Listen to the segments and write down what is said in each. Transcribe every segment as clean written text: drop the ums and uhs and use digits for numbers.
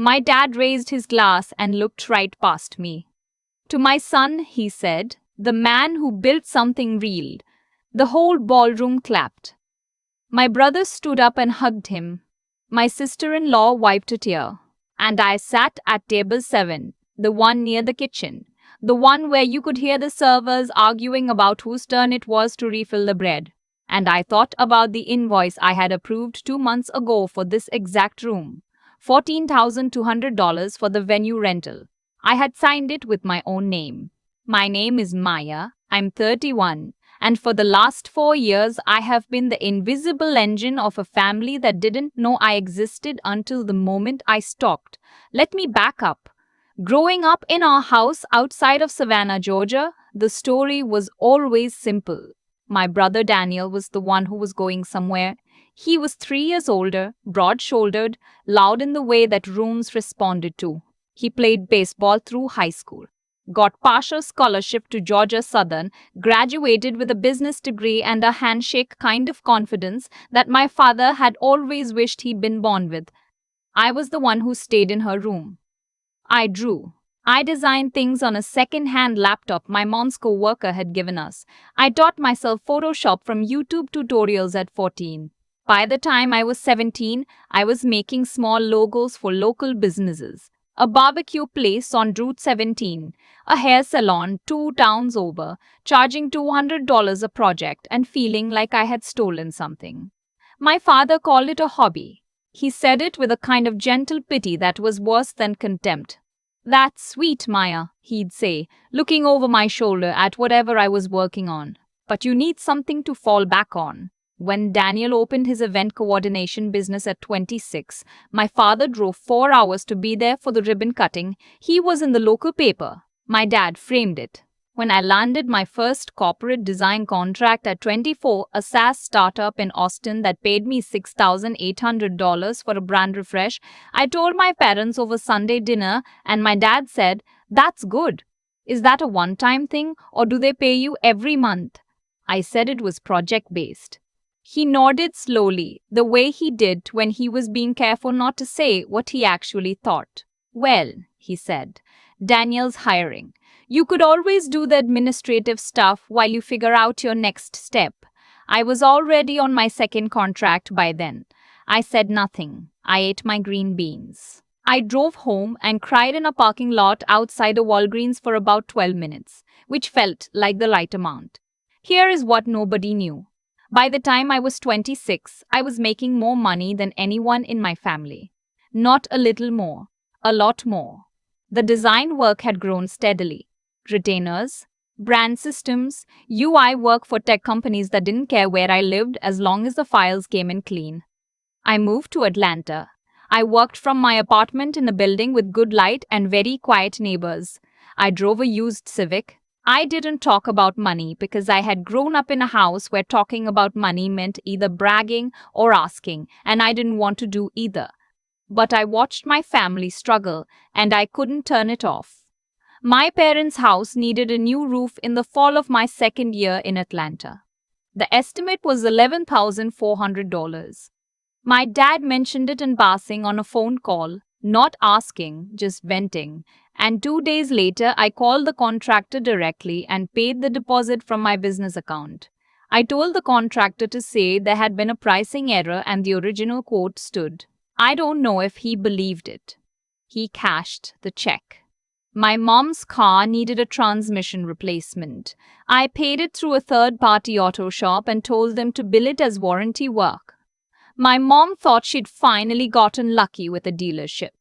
My dad raised his glass and looked right past me. To my son, he said, the man who built something real. The whole ballroom clapped. My brother stood up and hugged him. My sister-in-law wiped a tear. And I sat at table 7, the one near the kitchen, the one where you could hear the servers arguing about whose turn it was to refill the bread. And I thought about the invoice I had approved 2 months ago for this exact room. $14,200 for the venue rental. I had signed it with my own name. My name is Maya. I'm 31. And for the last 4 years, I have been the invisible engine of a family that didn't know I existed until the moment I stopped. Let me back up. Growing up in our house outside of Savannah, Georgia, the story was always simple. My brother Daniel was the one who was going somewhere. He was 3 years older, broad-shouldered, loud in the way that rooms responded to. He played baseball through high school, got partial scholarship to Georgia Southern, graduated with a business degree and a handshake kind of confidence that my father had always wished he'd been born with. I was the one who stayed in her room. I drew. I designed things on a second-hand laptop my mom's co-worker had given us. I taught myself Photoshop from YouTube tutorials at 14. By the time I was 17, I was making small logos for local businesses. A barbecue place on Route 17, a hair salon 2 towns over, charging $200 a project and feeling like I had stolen something. My father called it a hobby. He said it with a kind of gentle pity that was worse than contempt. "That's sweet, Maya," he'd say, looking over my shoulder at whatever I was working on. "But you need something to fall back on." When Daniel opened his event coordination business at 26, my father drove 4 hours to be there for the ribbon cutting. He was in the local paper. My dad framed it. When I landed my first corporate design contract at 24, a SaaS startup in Austin that paid me $6,800 for a brand refresh, I told my parents over Sunday dinner, and my dad said, "That's good. Is that a one-time thing, or do they pay you every month?" I said it was project-based. He nodded slowly, the way he did when he was being careful not to say what he actually thought. "Well," he said, "Daniel's hiring. You could always do the administrative stuff while you figure out your next step." I was already on my second contract by then. I said nothing. I ate my green beans. I drove home and cried in a parking lot outside a Walgreens for about 12 minutes, which felt like the right amount. Here is what nobody knew. By the time I was 26, I was making more money than anyone in my family. Not a little more, a lot more. The design work had grown steadily. Retainers, brand systems, UI work for tech companies that didn't care where I lived as long as the files came in clean. I moved to Atlanta. I worked from my apartment in a building with good light and very quiet neighbors. I drove a used Civic. I didn't talk about money because I had grown up in a house where talking about money meant either bragging or asking, and I didn't want to do either. But I watched my family struggle, and I couldn't turn it off. My parents' house needed a new roof in the fall of my second year in Atlanta. The estimate was $11,400. My dad mentioned it in passing on a phone call, not asking, just venting. And 2 days later, I called the contractor directly and paid the deposit from my business account. I told the contractor to say there had been a pricing error and the original quote stood. I don't know if he believed it. He cashed the check. My mom's car needed a transmission replacement. I paid it through a third-party auto shop and told them to bill it as warranty work. My mom thought she'd finally gotten lucky with a dealership.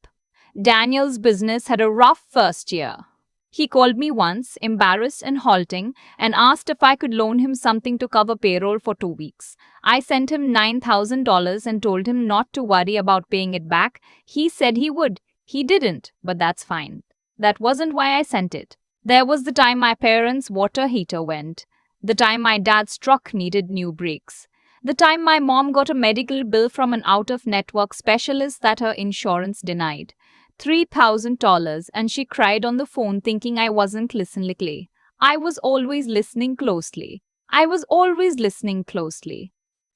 Daniel's business had a rough first year. He called me once, embarrassed and halting, and asked if I could loan him something to cover payroll for 2 weeks. I sent him $9,000 and told him not to worry about paying it back. He said he would. He didn't, but that's fine. That wasn't why I sent it. There was the time my parents' water heater went. The time my dad's truck needed new brakes. The time my mom got a medical bill from an out-of-network specialist that her insurance denied. $3,000, and she cried on the phone thinking I wasn't listening. I was always listening closely.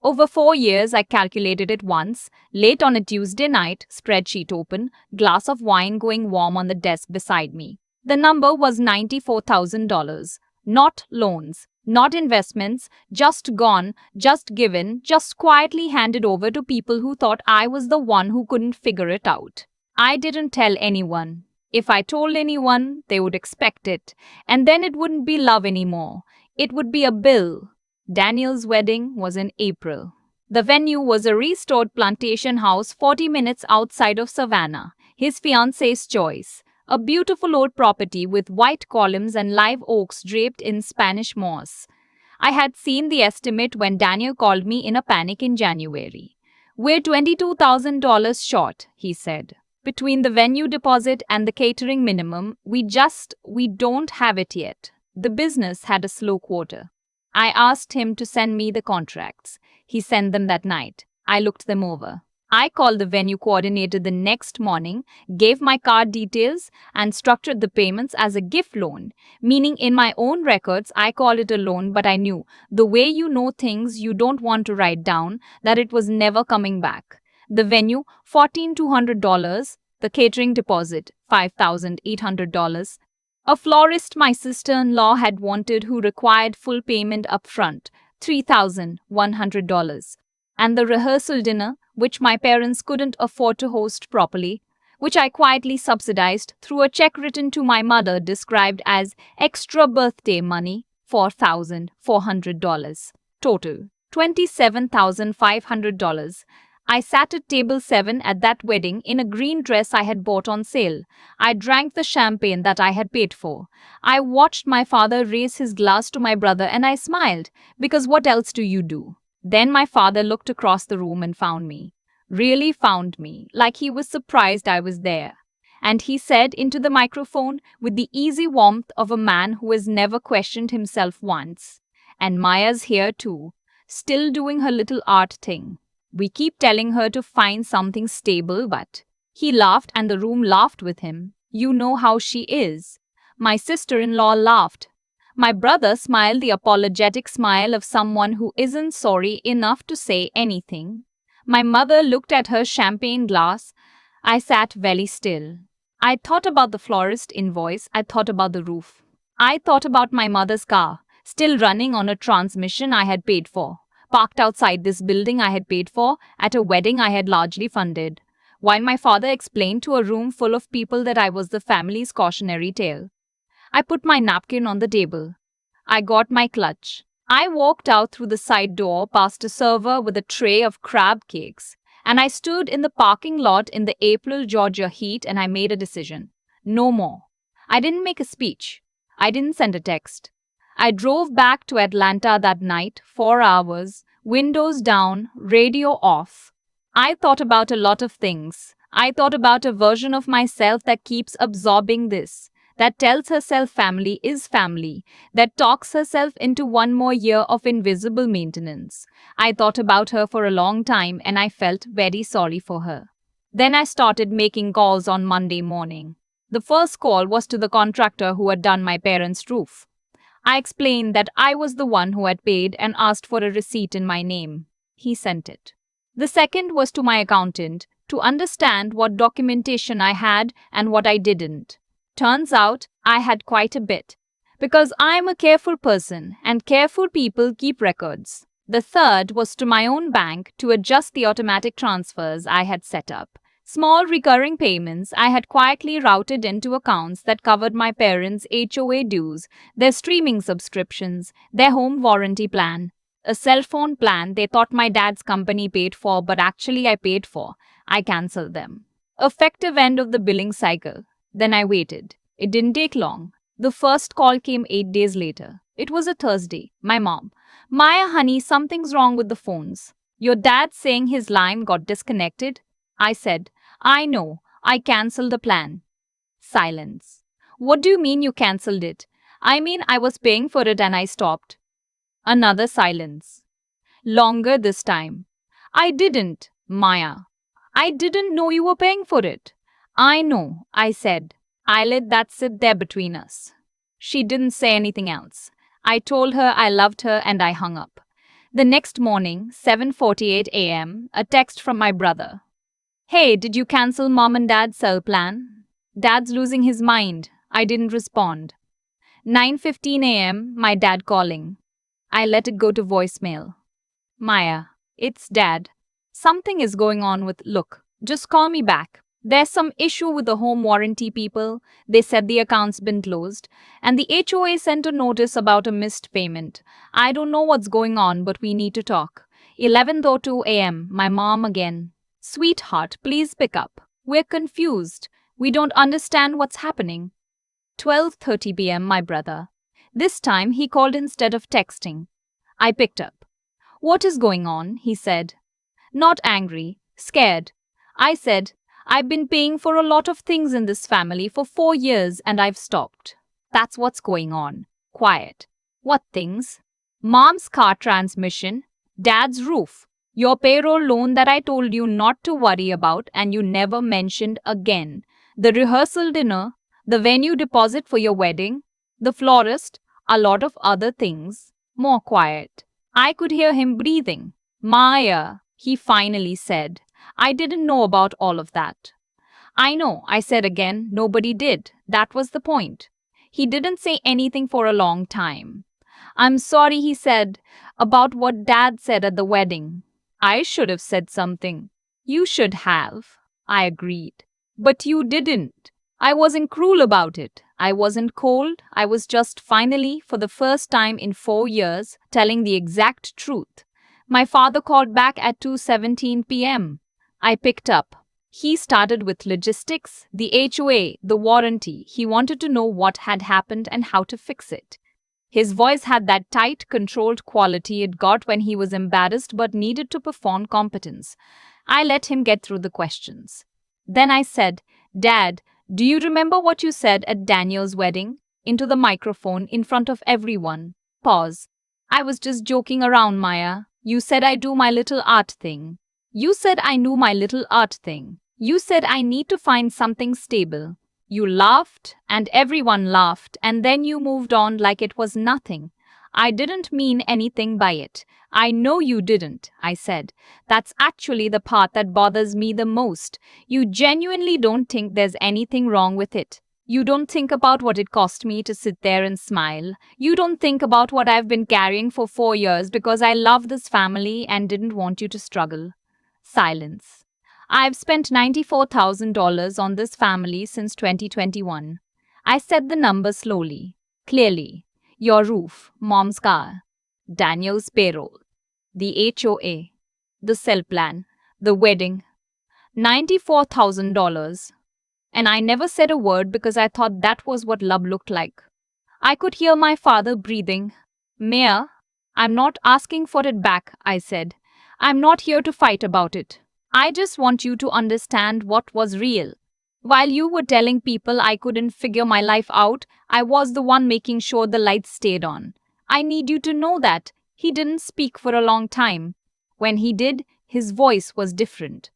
Over 4 years, I calculated it once, late on a Tuesday night, spreadsheet open, glass of wine going warm on the desk beside me. The number was $94,000. Not loans, not investments, just gone, just given, just quietly handed over to people who thought I was the one who couldn't figure it out. I didn't tell anyone. If I told anyone, they would expect it. And then it wouldn't be love anymore. It would be a bill. Daniel's wedding was in April. The venue was a restored plantation house 40 minutes outside of Savannah, his fiancee's choice. A beautiful old property with white columns and live oaks draped in Spanish moss. I had seen the estimate when Daniel called me in a panic in January. "We're $22,000 short," he said. "Between the venue deposit and the catering minimum, we don't have it yet." The business had a slow quarter. I asked him to send me the contracts. He sent them that night. I looked them over. I called the venue coordinator the next morning, gave my card details, and structured the payments as a gift loan, meaning in my own records I called it a loan, but I knew, the way you know things you don't want to write down, that it was never coming back. The venue, $14,200, the catering deposit, $5,800. A florist my sister-in-law had wanted who required full payment upfront, $3,100. And the rehearsal dinner, which my parents couldn't afford to host properly, which I quietly subsidized through a check written to my mother described as extra birthday money, $4,400. Total, $27,500. I sat at table 7 at that wedding in a green dress I had bought on sale. I drank the champagne that I had paid for. I watched my father raise his glass to my brother and I smiled, because what else do you do? Then my father looked across the room and found me. Really found me, like he was surprised I was there. And he said into the microphone with the easy warmth of a man who has never questioned himself once. "And Maya's here too, still doing her little art thing. We keep telling her to find something stable, but..." He laughed and the room laughed with him. "You know how she is." My sister-in-law laughed. My brother smiled the apologetic smile of someone who isn't sorry enough to say anything. My mother looked at her champagne glass. I sat very still. I thought about the florist invoice. I thought about the roof. I thought about my mother's car, still running on a transmission I had paid for, parked outside this building I had paid for, at a wedding I had largely funded, while my father explained to a room full of people that I was the family's cautionary tale. I put my napkin on the table. I got my clutch. I walked out through the side door past a server with a tray of crab cakes, and I stood in the parking lot in the April Georgia heat and I made a decision. No more. I didn't make a speech. I didn't send a text. I drove back to Atlanta that night, 4 hours, windows down, radio off. I thought about a lot of things. I thought about a version of myself that keeps absorbing this, that tells herself family is family, that talks herself into one more year of invisible maintenance. I thought about her for a long time and I felt very sorry for her. Then I started making calls on Monday morning. The first call was to the contractor who had done my parents' roof. I explained that I was the one who had paid and asked for a receipt in my name. He sent it. The second was to my accountant to understand what documentation I had and what I didn't. Turns out I had quite a bit, because I am a careful person and careful people keep records. The third was to my own bank to adjust the automatic transfers I had set up. Small recurring payments I had quietly routed into accounts that covered my parents' HOA dues, their streaming subscriptions, their home warranty plan, a cell phone plan they thought my dad's company paid for but actually I paid for. I cancelled them. Effective end of the billing cycle. Then I waited. It didn't take long. The first call came 8 days later. It was a Thursday. My mom. "Maya, honey, something's wrong with the phones. Your dad's saying his line got disconnected." I said, "I know. I cancelled the plan." Silence. "What do you mean you cancelled it?" "I mean I was paying for it and I stopped." Another silence. Longer this time. "I didn't, Maya. I didn't know you were paying for it." "I know," I said. "I let that sit there between us." She didn't say anything else. I told her I loved her and I hung up. The next morning, 7:48 a.m., a text from my brother. Hey, did you cancel mom and dad's cell plan? Dad's losing his mind. I didn't respond. 9:15 a.m., my dad calling. I let it go to voicemail. Maya, it's dad. Something is going on with look. Just call me back. There's some issue with the home warranty people. They said the account's been closed. And the HOA sent a notice about a missed payment. I don't know what's going on, but we need to talk. 11:02 a.m., my mom again. Sweetheart, please pick up. We're confused. We don't understand what's happening. 12:30 p.m., my brother. This time he called instead of texting. I picked up. What is going on? He said. Not angry, scared. I said, I've been paying for a lot of things in this family for 4 years and I've stopped. That's what's going on. Quiet. What things? Mom's car transmission, dad's roof, your payroll loan that I told you not to worry about and you never mentioned again, the rehearsal dinner, the venue deposit for your wedding, the florist, a lot of other things. More quiet. I could hear him breathing. Maya, he finally said. I didn't know about all of that. I know, I said again, nobody did. That was the point. He didn't say anything for a long time. I'm sorry, he said, about what dad said at the wedding. I should have said something. You should have. I agreed. But you didn't. I wasn't cruel about it. I wasn't cold. I was just finally, for the first time in 4 years, telling the exact truth. My father called back at 2:17 p.m. I picked up. He started with logistics, the HOA, the warranty. He wanted to know what had happened and how to fix it. His voice had that tight, controlled quality it got when he was embarrassed but needed to perform competence. I let him get through the questions. Then I said, Dad, do you remember what you said at Daniel's wedding? Into the microphone in front of everyone. Pause. I was just joking around, Maya. You said I do my little art thing. You said I knew my little art thing. You said I need to find something stable. You laughed, and everyone laughed, and then you moved on like it was nothing. I didn't mean anything by it. I know you didn't, I said. That's actually the part that bothers me the most. You genuinely don't think there's anything wrong with it. You don't think about what it cost me to sit there and smile. You don't think about what I've been carrying for 4 years because I love this family and didn't want you to struggle. Silence. I've spent $94,000 on this family since 2021. I said the number slowly, clearly. Your roof, mom's car, Daniel's payroll, the HOA, the cell plan, the wedding. $94,000. And I never said a word because I thought that was what love looked like. I could hear my father breathing. Maya, I'm not asking for it back, I said. I'm not here to fight about it. I just want you to understand what was real. While you were telling people I couldn't figure my life out, I was the one making sure the lights stayed on. I need you to know that. He didn't speak for a long time. When he did, his voice was different.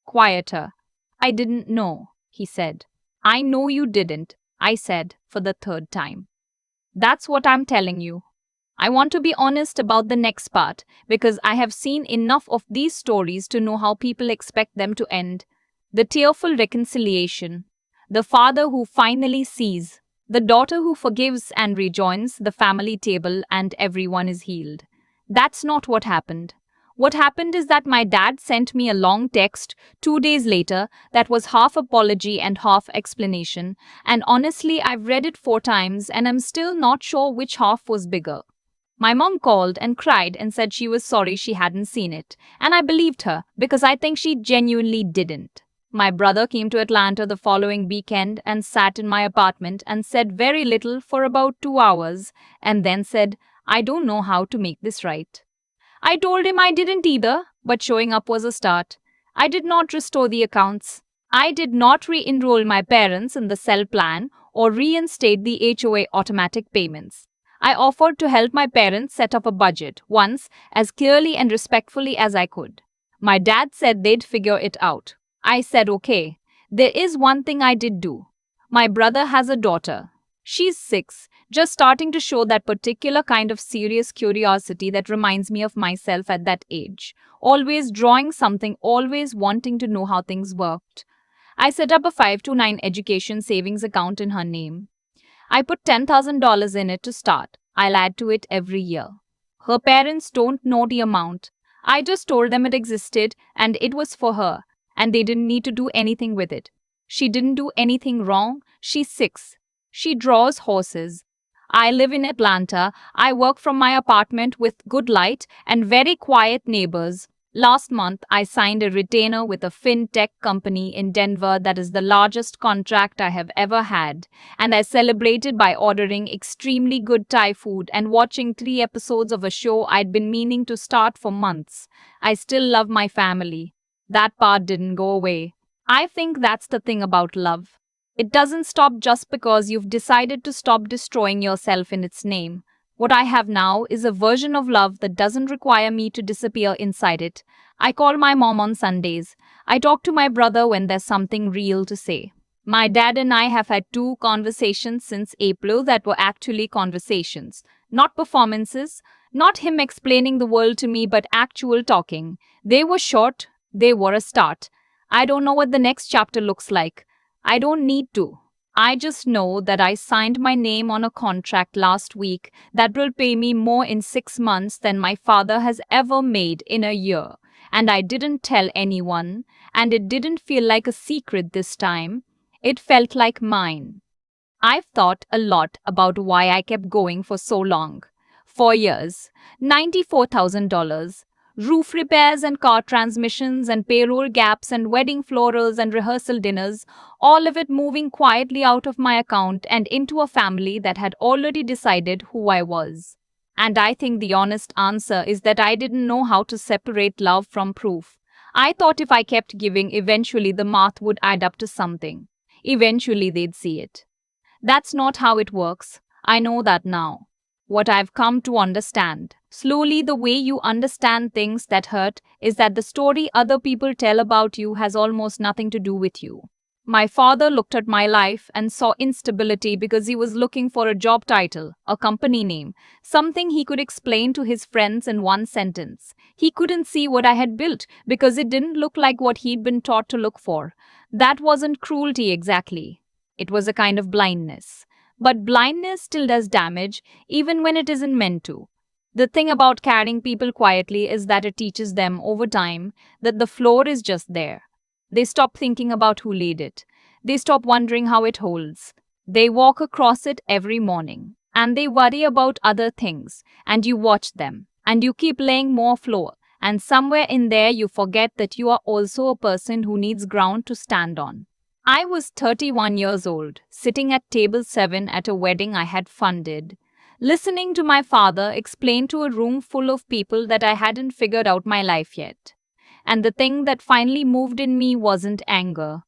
Quieter. I didn't know, he said. I know you didn't, I said for the third time. That's what I'm telling you. I want to be honest about the next part because I have seen enough of these stories to know how people expect them to end. The tearful reconciliation, the father who finally sees, the daughter who forgives and rejoins the family table and everyone is healed. That's not what happened. What happened is that my dad sent me a long text 2 days later that was half apology and half explanation, and honestly I've read it 4 times and I'm still not sure which half was bigger. My mom called and cried and said she was sorry she hadn't seen it, and I believed her because I think she genuinely didn't. My brother came to Atlanta the following weekend and sat in my apartment and said very little for about 2 hours and then said, I don't know how to make this right. I told him I didn't either, but showing up was a start. I did not restore the accounts. I did not re-enroll my parents in the cell plan or reinstate the HOA automatic payments. I offered to help my parents set up a budget once as clearly and respectfully as I could. My dad said they'd figure it out. I said okay. There is one thing I did do. My brother has a daughter. She's 6, Just starting to show that particular kind of serious curiosity that reminds me of myself at that age. Always drawing something, always wanting to know how things worked. I set up a 529 education savings account in her name. I put $10,000 in it to start. I'll add to it every year. Her parents don't know the amount. I just told them it existed and it was for her, and they didn't need to do anything with it. She didn't do anything wrong. She's 6. She draws horses. I live in Atlanta. I work from my apartment with good light and very quiet neighbors. Last month, I signed a retainer with a fintech company in Denver that is the largest contract I have ever had, and I celebrated by ordering extremely good Thai food and watching 3 episodes of a show I'd been meaning to start for months. I still love my family. That part didn't go away. I think that's the thing about love. It doesn't stop just because you've decided to stop destroying yourself in its name. What I have now is a version of love that doesn't require me to disappear inside it. I call my mom on Sundays. I talk to my brother when there's something real to say. My dad and I have had 2 conversations since April that were actually conversations, not performances, not him explaining the world to me, but actual talking. They were short, they were a start. I don't know what the next chapter looks like. I don't need to. I just know that I signed my name on a contract last week that will pay me more in 6 months than my father has ever made in a year. And I didn't tell anyone, and it didn't feel like a secret this time. It felt like mine. I've thought a lot about why I kept going for so long. 4 years, $94,000. Roof repairs and car transmissions and payroll gaps and wedding florals and rehearsal dinners, all of it moving quietly out of my account and into a family that had already decided who I was. And I think the honest answer is that I didn't know how to separate love from proof. I thought if I kept giving, eventually the math would add up to something. Eventually they'd see it. That's not how it works. I know that now. What I've come to understand, slowly, the way you understand things that hurt, is that the story other people tell about you has almost nothing to do with you. My father looked at my life and saw instability because he was looking for a job title, a company name, something he could explain to his friends in one sentence. He couldn't see what I had built because it didn't look like what he'd been taught to look for. That wasn't cruelty exactly. It was a kind of blindness. But blindness still does damage, even when it isn't meant to. The thing about carrying people quietly is that it teaches them over time that the floor is just there. They stop thinking about who laid it. They stop wondering how it holds. They walk across it every morning, and they worry about other things, and you watch them, and you keep laying more floor, and somewhere in there you forget that you are also a person who needs ground to stand on. I was 31 years old, sitting at table 7 at a wedding I had funded, listening to my father explain to a room full of people that I hadn't figured out my life yet. And the thing that finally moved in me wasn't anger.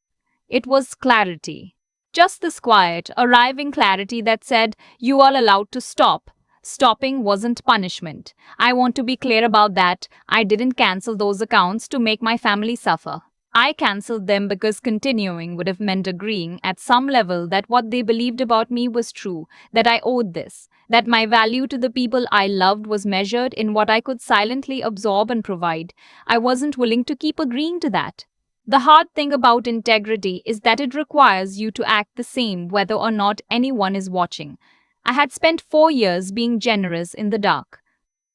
It was clarity. Just this quiet, arriving clarity that said, you are allowed to stop. Stopping wasn't punishment. I want to be clear about that. I didn't cancel those accounts to make my family suffer. I cancelled them because continuing would have meant agreeing at some level that what they believed about me was true, that I owed this, that my value to the people I loved was measured in what I could silently absorb and provide. I wasn't willing to keep agreeing to that. The hard thing about integrity is that it requires you to act the same whether or not anyone is watching. I had spent 4 years being generous in the dark.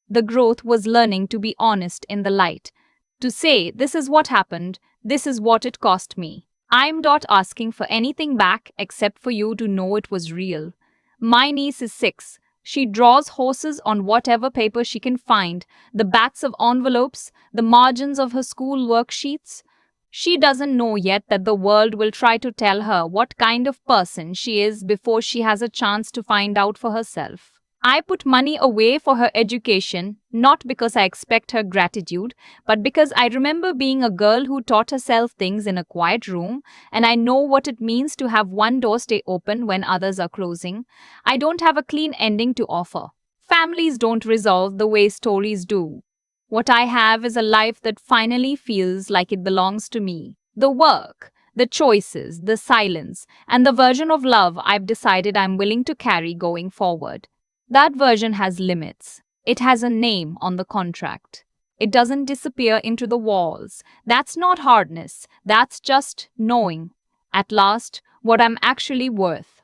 The growth was learning to be honest in the light. To say, this is what happened, this is what it cost me. I'm not asking for anything back except for you to know it was real. My niece is 6. She draws horses on whatever paper she can find, the backs of envelopes, the margins of her school worksheets. She doesn't know yet that the world will try to tell her what kind of person she is before she has a chance to find out for herself. I put money away for her education, not because I expect her gratitude, but because I remember being a girl who taught herself things in a quiet room, and I know what it means to have one door stay open when others are closing. I don't have a clean ending to offer. Families don't resolve the way stories do. What I have is a life that finally feels like it belongs to me. The work, the choices, the silence, and the version of love I've decided I'm willing to carry going forward. That version has limits. It has a name on the contract. It doesn't disappear into the walls. That's not hardness. That's just knowing, at last, what I'm actually worth.